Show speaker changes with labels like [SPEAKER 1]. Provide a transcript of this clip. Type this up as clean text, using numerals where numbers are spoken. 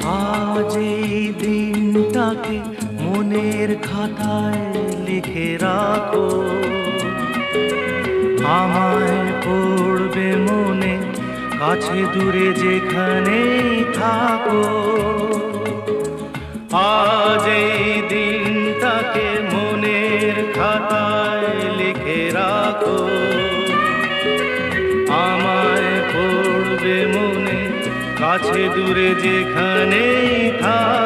[SPEAKER 1] আজ এই দিনটাকে মনের খাতায় লিখে রাখো, আমায় পড়বে মনে, কাছে দূরে যেখানেই থাকো। আজ এই দিনটাকে মনের খাতায় লিখে রাখো, আমায় পড়বে মনে, কাছে দূরে যেখানেই থাকো।